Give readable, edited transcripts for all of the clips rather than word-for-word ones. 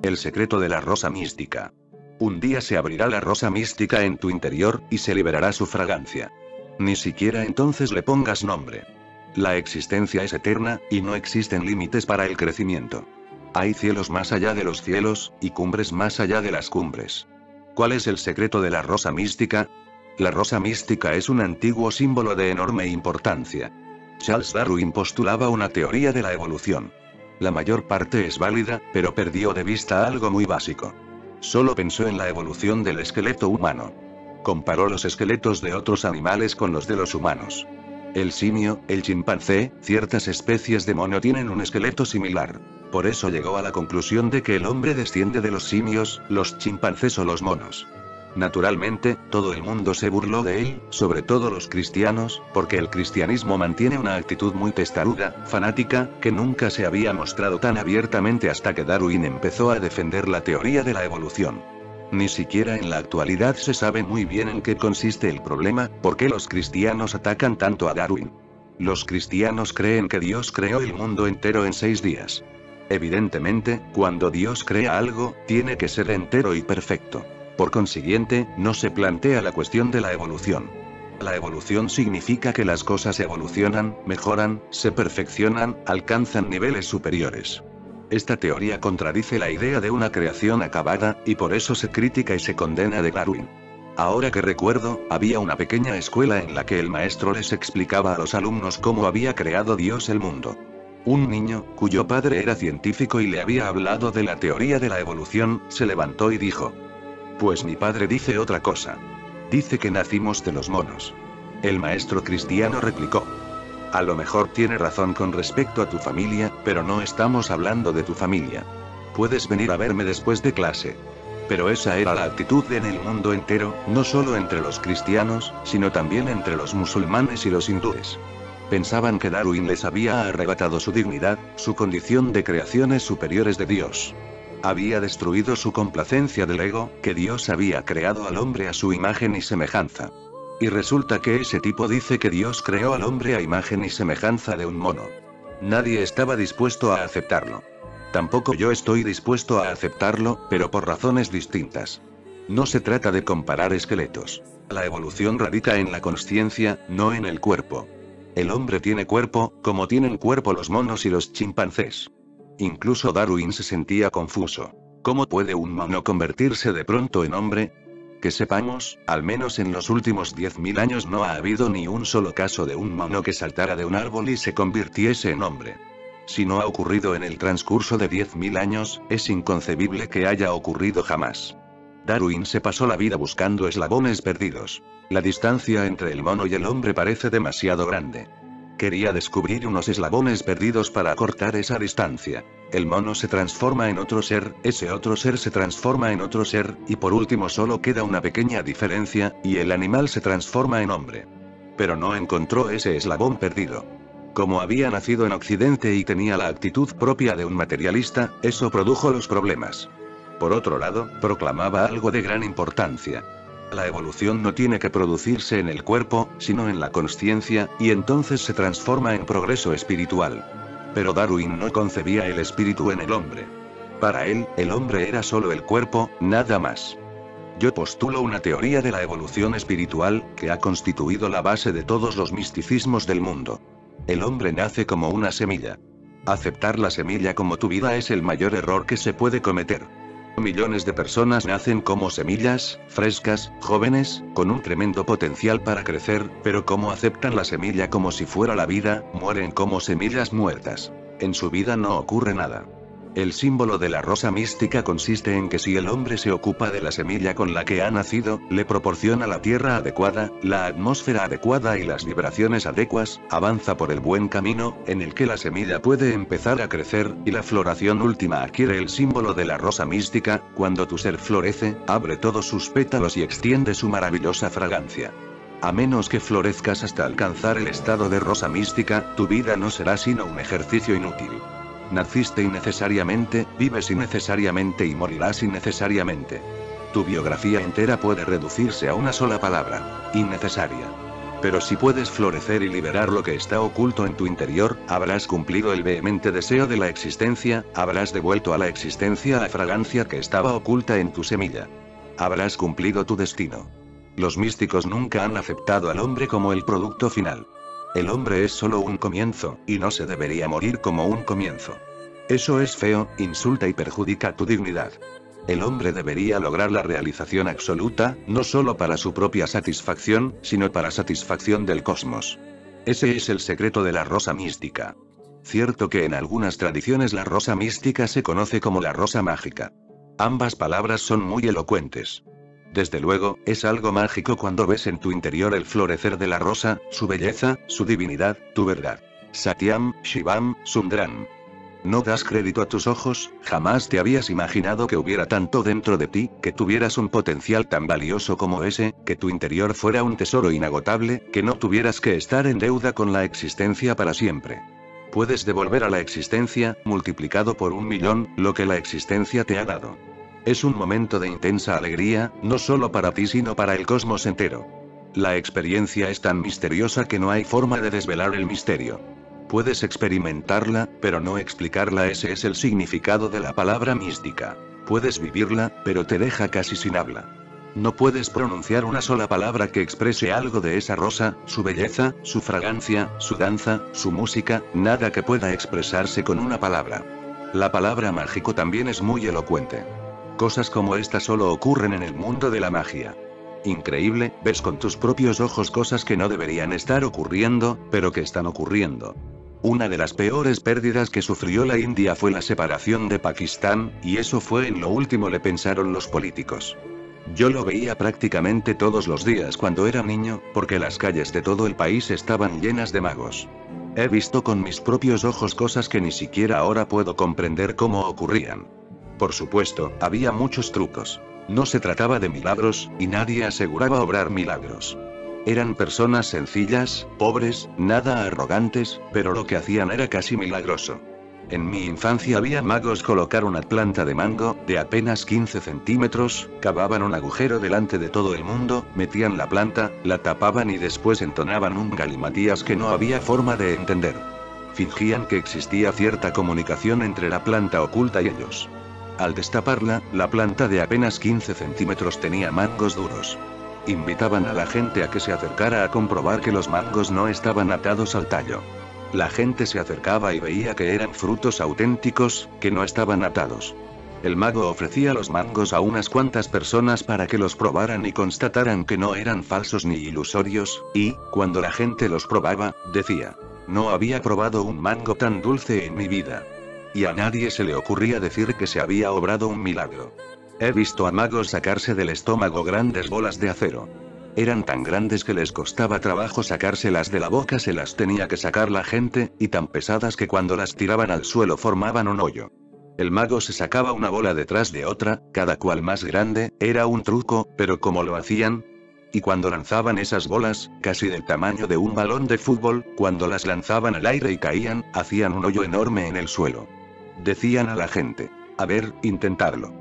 El secreto de la rosa mística. Un día se abrirá la rosa mística en tu interior, y se liberará su fragancia. Ni siquiera entonces le pongas nombre. La existencia es eterna, y no existen límites para el crecimiento. Hay cielos más allá de los cielos, y cumbres más allá de las cumbres. ¿Cuál es el secreto de la rosa mística? La rosa mística es un antiguo símbolo de enorme importancia. Charles Darwin postulaba una teoría de la evolución. La mayor parte es válida, pero perdió de vista algo muy básico. Solo pensó en la evolución del esqueleto humano. Comparó los esqueletos de otros animales con los de los humanos. El simio, el chimpancé, ciertas especies de mono tienen un esqueleto similar. Por eso llegó a la conclusión de que el hombre desciende de los simios, los chimpancés o los monos. Naturalmente, todo el mundo se burló de él, sobre todo los cristianos, porque el cristianismo mantiene una actitud muy testaruda, fanática, que nunca se había mostrado tan abiertamente hasta que Darwin empezó a defender la teoría de la evolución. Ni siquiera en la actualidad se sabe muy bien en qué consiste el problema, por qué los cristianos atacan tanto a Darwin. Los cristianos creen que Dios creó el mundo entero en 6 días. Evidentemente, cuando Dios crea algo, tiene que ser entero y perfecto. Por consiguiente, no se plantea la cuestión de la evolución. La evolución significa que las cosas evolucionan, mejoran, se perfeccionan, alcanzan niveles superiores. Esta teoría contradice la idea de una creación acabada, y por eso se critica y se condena de Darwin. Ahora que recuerdo, había una pequeña escuela en la que el maestro les explicaba a los alumnos cómo había creado Dios el mundo. Un niño, cuyo padre era científico y le había hablado de la teoría de la evolución, se levantó y dijo: "Pues mi padre dice otra cosa. Dice que nacimos de los monos". El maestro cristiano replicó: "A lo mejor tiene razón con respecto a tu familia, pero no estamos hablando de tu familia. Puedes venir a verme después de clase". Pero esa era la actitud en el mundo entero, no solo entre los cristianos, sino también entre los musulmanes y los hindúes. Pensaban que Darwin les había arrebatado su dignidad, su condición de creaciones superiores de Dios. Había destruido su complacencia del ego, que Dios había creado al hombre a su imagen y semejanza. Y resulta que ese tipo dice que Dios creó al hombre a imagen y semejanza de un mono. Nadie estaba dispuesto a aceptarlo. Tampoco yo estoy dispuesto a aceptarlo, pero por razones distintas. No se trata de comparar esqueletos. La evolución radica en la consciencia, no en el cuerpo. El hombre tiene cuerpo, como tienen cuerpo los monos y los chimpancés. Incluso Darwin se sentía confuso. ¿Cómo puede un mono convertirse de pronto en hombre? Que sepamos, al menos en los últimos 10.000 años no ha habido ni un solo caso de un mono que saltara de un árbol y se convirtiese en hombre. Si no ha ocurrido en el transcurso de 10.000 años, es inconcebible que haya ocurrido jamás. Darwin se pasó la vida buscando eslabones perdidos. La distancia entre el mono y el hombre parece demasiado grande. Quería descubrir unos eslabones perdidos para acortar esa distancia. El mono se transforma en otro ser, ese otro ser se transforma en otro ser, y por último solo queda una pequeña diferencia, y el animal se transforma en hombre. Pero no encontró ese eslabón perdido. Como había nacido en Occidente y tenía la actitud propia de un materialista, eso produjo los problemas. Por otro lado, proclamaba algo de gran importancia. La evolución no tiene que producirse en el cuerpo, sino en la consciencia, y entonces se transforma en progreso espiritual. Pero Darwin no concebía el espíritu en el hombre. Para él, el hombre era solo el cuerpo, nada más. Yo postulo una teoría de la evolución espiritual, que ha constituido la base de todos los misticismos del mundo. El hombre nace como una semilla. Aceptar la semilla como tu vida es el mayor error que se puede cometer. Millones de personas nacen como semillas, frescas, jóvenes, con un tremendo potencial para crecer, pero como aceptan la semilla como si fuera la vida, mueren como semillas muertas. En su vida no ocurre nada. El símbolo de la rosa mística consiste en que si el hombre se ocupa de la semilla con la que ha nacido, le proporciona la tierra adecuada, la atmósfera adecuada y las vibraciones adecuadas, avanza por el buen camino, en el que la semilla puede empezar a crecer, y la floración última adquiere el símbolo de la rosa mística. Cuando tu ser florece, abre todos sus pétalos y extiende su maravillosa fragancia. A menos que florezcas hasta alcanzar el estado de rosa mística, tu vida no será sino un ejercicio inútil. Naciste innecesariamente, vives innecesariamente y morirás innecesariamente. Tu biografía entera puede reducirse a una sola palabra: innecesaria. Pero si puedes florecer y liberar lo que está oculto en tu interior, habrás cumplido el vehemente deseo de la existencia, habrás devuelto a la existencia la fragancia que estaba oculta en tu semilla. Habrás cumplido tu destino. Los místicos nunca han aceptado al hombre como el producto final. El hombre es solo un comienzo, y no se debería morir como un comienzo. Eso es feo, insulta y perjudica tu dignidad. El hombre debería lograr la realización absoluta, no solo para su propia satisfacción, sino para satisfacción del cosmos. Ese es el secreto de la rosa mística. Cierto que en algunas tradiciones la rosa mística se conoce como la rosa mágica. Ambas palabras son muy elocuentes. Desde luego, es algo mágico cuando ves en tu interior el florecer de la rosa, su belleza, su divinidad, tu verdad. Satyam, Shivam, Sundram. No das crédito a tus ojos, jamás te habías imaginado que hubiera tanto dentro de ti, que tuvieras un potencial tan valioso como ese, que tu interior fuera un tesoro inagotable, que no tuvieras que estar en deuda con la existencia para siempre. Puedes devolver a la existencia, multiplicado por 1.000.000, lo que la existencia te ha dado. Es un momento de intensa alegría, no solo para ti sino para el cosmos entero. La experiencia es tan misteriosa que no hay forma de desvelar el misterio. Puedes experimentarla, pero no explicarla. Ese es el significado de la palabra mística. Puedes vivirla, pero te deja casi sin habla. No puedes pronunciar una sola palabra que exprese algo de esa rosa, su belleza, su fragancia, su danza, su música, nada que pueda expresarse con una palabra. La palabra mágico también es muy elocuente. Cosas como esta solo ocurren en el mundo de la magia. Increíble, ves con tus propios ojos cosas que no deberían estar ocurriendo, pero que están ocurriendo. Una de las peores pérdidas que sufrió la India fue la separación de Pakistán, y eso fue en lo último le pensaron los políticos. Yo lo veía prácticamente todos los días cuando era niño, porque las calles de todo el país estaban llenas de magos. He visto con mis propios ojos cosas que ni siquiera ahora puedo comprender cómo ocurrían. Por supuesto, había muchos trucos. No se trataba de milagros, y nadie aseguraba obrar milagros. Eran personas sencillas, pobres, nada arrogantes, pero lo que hacían era casi milagroso. En mi infancia había magos colocar una planta de mango, de apenas 15 centímetros, cavaban un agujero delante de todo el mundo, metían la planta, la tapaban y después entonaban un galimatías que no había forma de entender. Fingían que existía cierta comunicación entre la planta oculta y ellos. Al destaparla, la planta de apenas 15 centímetros tenía mangos duros. Invitaban a la gente a que se acercara a comprobar que los mangos no estaban atados al tallo. La gente se acercaba y veía que eran frutos auténticos, que no estaban atados. El mago ofrecía los mangos a unas cuantas personas para que los probaran y constataran que no eran falsos ni ilusorios, y, cuando la gente los probaba, decía: no había probado un mango tan dulce en mi vida. Y a nadie se le ocurría decir que se había obrado un milagro. He visto a magos sacarse del estómago grandes bolas de acero. Eran tan grandes que les costaba trabajo sacárselas de la boca, se las tenía que sacar la gente, y tan pesadas que cuando las tiraban al suelo formaban un hoyo. El mago se sacaba una bola detrás de otra, cada cual más grande, era un truco, pero ¿cómo lo hacían? Y cuando lanzaban esas bolas, casi del tamaño de un balón de fútbol, cuando las lanzaban al aire y caían, hacían un hoyo enorme en el suelo. Decían a la gente: a ver, intentadlo.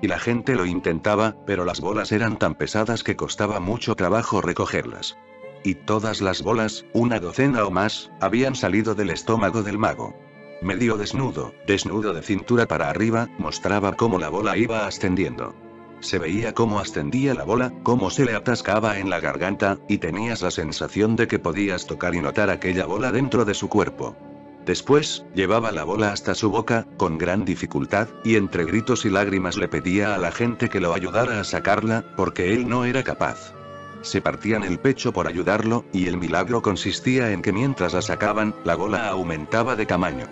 Y la gente lo intentaba, pero las bolas eran tan pesadas que costaba mucho trabajo recogerlas. Y todas las bolas, una docena o más, habían salido del estómago del mago. Medio desnudo de cintura para arriba, mostraba cómo la bola iba ascendiendo. Se veía cómo ascendía la bola, cómo se le atascaba en la garganta, y tenías la sensación de que podías tocar y notar aquella bola dentro de su cuerpo. Después, llevaba la bola hasta su boca, con gran dificultad, y entre gritos y lágrimas le pedía a la gente que lo ayudara a sacarla, porque él no era capaz. Se partían el pecho por ayudarlo, y el milagro consistía en que mientras la sacaban, la bola aumentaba de tamaño.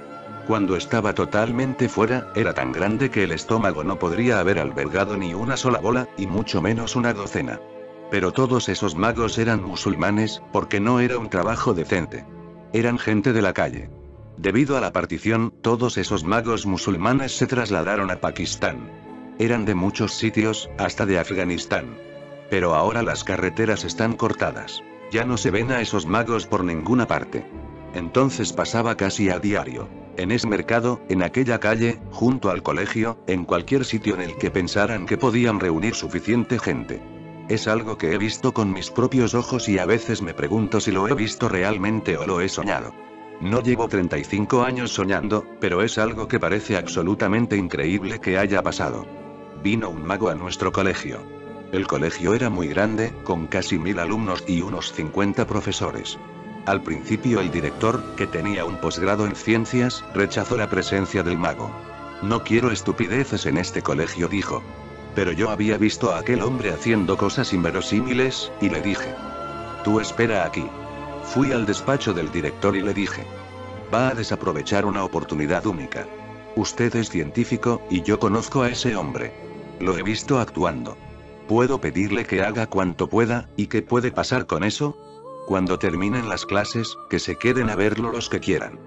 Cuando estaba totalmente fuera, era tan grande que el estómago no podría haber albergado ni una sola bola, y mucho menos una docena. Pero todos esos magos eran musulmanes, porque no era un trabajo decente. Eran gente de la calle. Debido a la partición, todos esos magos musulmanes se trasladaron a Pakistán. Eran de muchos sitios, hasta de Afganistán. Pero ahora las carreteras están cortadas. Ya no se ven a esos magos por ninguna parte. Entonces pasaba casi a diario. En ese mercado, en aquella calle, junto al colegio, en cualquier sitio en el que pensaran que podían reunir suficiente gente. Es algo que he visto con mis propios ojos y a veces me pregunto si lo he visto realmente o lo he soñado. No llevo 35 años soñando, pero es algo que parece absolutamente increíble que haya pasado. Vino un mago a nuestro colegio. El colegio era muy grande, con casi 1000 alumnos y unos 50 profesores. Al principio el director, que tenía un posgrado en ciencias, rechazó la presencia del mago. No quiero estupideces en este colegio, dijo. Pero yo había visto a aquel hombre haciendo cosas inverosímiles, y le dije: tú espera aquí. Fui al despacho del director y le dije: va a desaprovechar una oportunidad única. Usted es científico, y yo conozco a ese hombre. Lo he visto actuando. ¿Puedo pedirle que haga cuanto pueda, y qué puede pasar con eso? Cuando terminen las clases, que se queden a verlo los que quieran.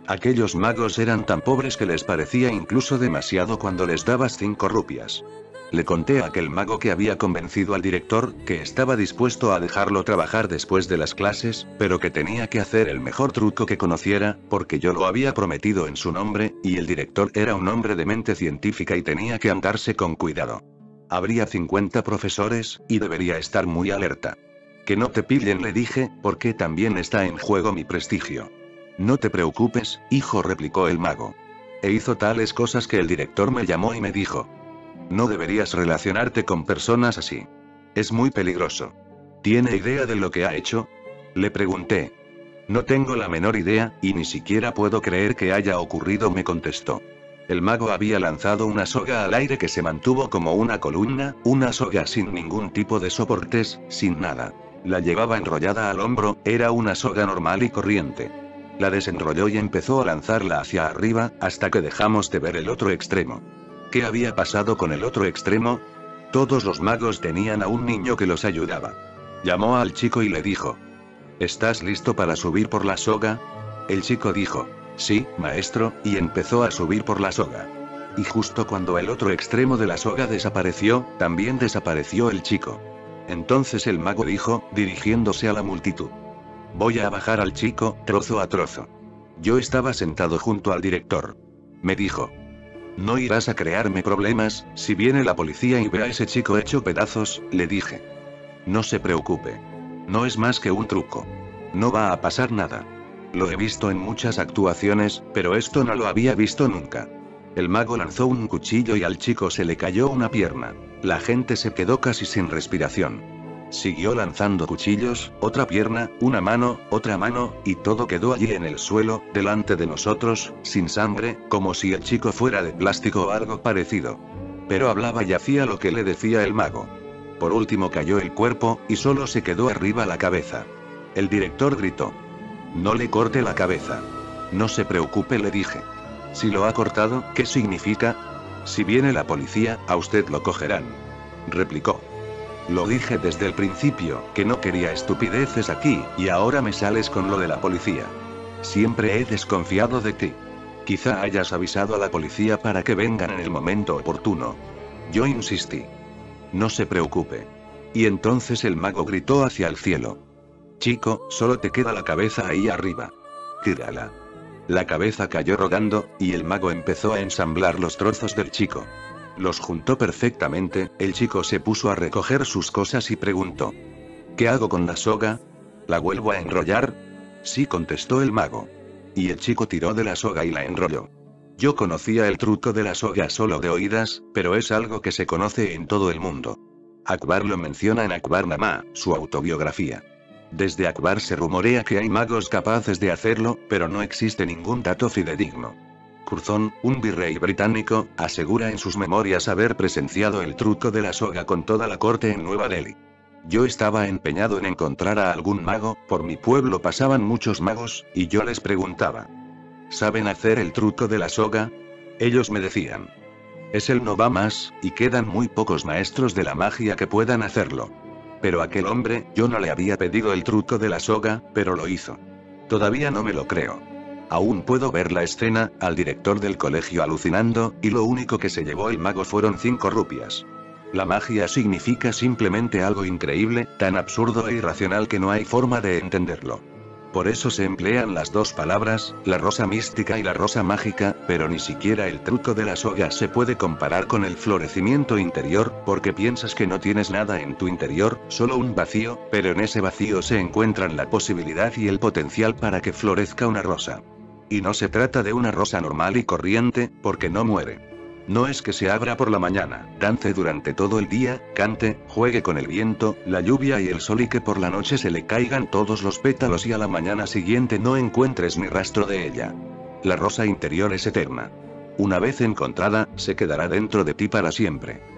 Aquellos magos eran tan pobres que les parecía incluso demasiado cuando les dabas 5 rupias. Le conté a aquel mago que había convencido al director, que estaba dispuesto a dejarlo trabajar después de las clases, pero que tenía que hacer el mejor truco que conociera, porque yo lo había prometido en su nombre, y el director era un hombre de mente científica y tenía que andarse con cuidado. Habría 50 profesores, y debería estar muy alerta. Que no te pillen, le dije, porque también está en juego mi prestigio. No te preocupes, hijo, replicó el mago. E hizo tales cosas que el director me llamó y me dijo: no deberías relacionarte con personas así. Es muy peligroso. ¿Tiene idea de lo que ha hecho? Le pregunté. No tengo la menor idea, y ni siquiera puedo creer que haya ocurrido, me contestó. El mago había lanzado una soga al aire que se mantuvo como una columna, una soga sin ningún tipo de soportes, sin nada. La llevaba enrollada al hombro, era una soga normal y corriente. La desenrolló y empezó a lanzarla hacia arriba, hasta que dejamos de ver el otro extremo. ¿Qué había pasado con el otro extremo? Todos los magos tenían a un niño que los ayudaba. Llamó al chico y le dijo: ¿estás listo para subir por la soga? El chico dijo: sí, maestro, y empezó a subir por la soga. Y justo cuando el otro extremo de la soga desapareció, también desapareció el chico. Entonces el mago dijo, dirigiéndose a la multitud: voy a bajar al chico, trozo a trozo. Yo estaba sentado junto al director. Me dijo: no irás a crearme problemas, si viene la policía y ve a ese chico hecho pedazos, le dije. No se preocupe. No es más que un truco. No va a pasar nada. Lo he visto en muchas actuaciones, pero esto no lo había visto nunca. El mago lanzó un cuchillo y al chico se le cayó una pierna. La gente se quedó casi sin respiración. Siguió lanzando cuchillos, otra pierna, una mano, otra mano, y todo quedó allí en el suelo, delante de nosotros, sin sangre, como si el chico fuera de plástico o algo parecido. Pero hablaba y hacía lo que le decía el mago. Por último cayó el cuerpo, y solo se quedó arriba la cabeza. El director gritó: no le corte la cabeza. No se preocupe, le dije. Si lo ha cortado, ¿qué significa? Si viene la policía, a usted lo cogerán. Replicó. Lo dije desde el principio, que no quería estupideces aquí, y ahora me sales con lo de la policía. Siempre he desconfiado de ti. Quizá hayas avisado a la policía para que vengan en el momento oportuno. Yo insistí. No se preocupe. Y entonces el mago gritó hacia el cielo: chico, solo te queda la cabeza ahí arriba. Tírala. La cabeza cayó rodando, y el mago empezó a ensamblar los trozos del chico. Los juntó perfectamente, el chico se puso a recoger sus cosas y preguntó: ¿qué hago con la soga? ¿La vuelvo a enrollar? Sí, contestó el mago. Y el chico tiró de la soga y la enrolló. Yo conocía el truco de la soga solo de oídas, pero es algo que se conoce en todo el mundo. Akbar lo menciona en Akbarnamá, su autobiografía. Desde Akbar se rumorea que hay magos capaces de hacerlo, pero no existe ningún dato fidedigno. Curzon, un virrey británico, asegura en sus memorias haber presenciado el truco de la soga con toda la corte en Nueva Delhi. Yo estaba empeñado en encontrar a algún mago, por mi pueblo pasaban muchos magos, y yo les preguntaba: ¿saben hacer el truco de la soga? Ellos me decían: es el no va más, y quedan muy pocos maestros de la magia que puedan hacerlo. Pero aquel hombre, yo no le había pedido el truco de la soga, pero lo hizo. Todavía no me lo creo. Aún puedo ver la escena, al director del colegio alucinando, y lo único que se llevó el mago fueron 5 rupias. La magia significa simplemente algo increíble, tan absurdo e irracional que no hay forma de entenderlo. Por eso se emplean las dos palabras, la rosa mística y la rosa mágica, pero ni siquiera el truco de las hojas se puede comparar con el florecimiento interior, porque piensas que no tienes nada en tu interior, solo un vacío, pero en ese vacío se encuentran la posibilidad y el potencial para que florezca una rosa. Y no se trata de una rosa normal y corriente, porque no muere. No es que se abra por la mañana, dance durante todo el día, cante, juegue con el viento, la lluvia y el sol y que por la noche se le caigan todos los pétalos y a la mañana siguiente no encuentres ni rastro de ella. La rosa interior es eterna. Una vez encontrada, se quedará dentro de ti para siempre.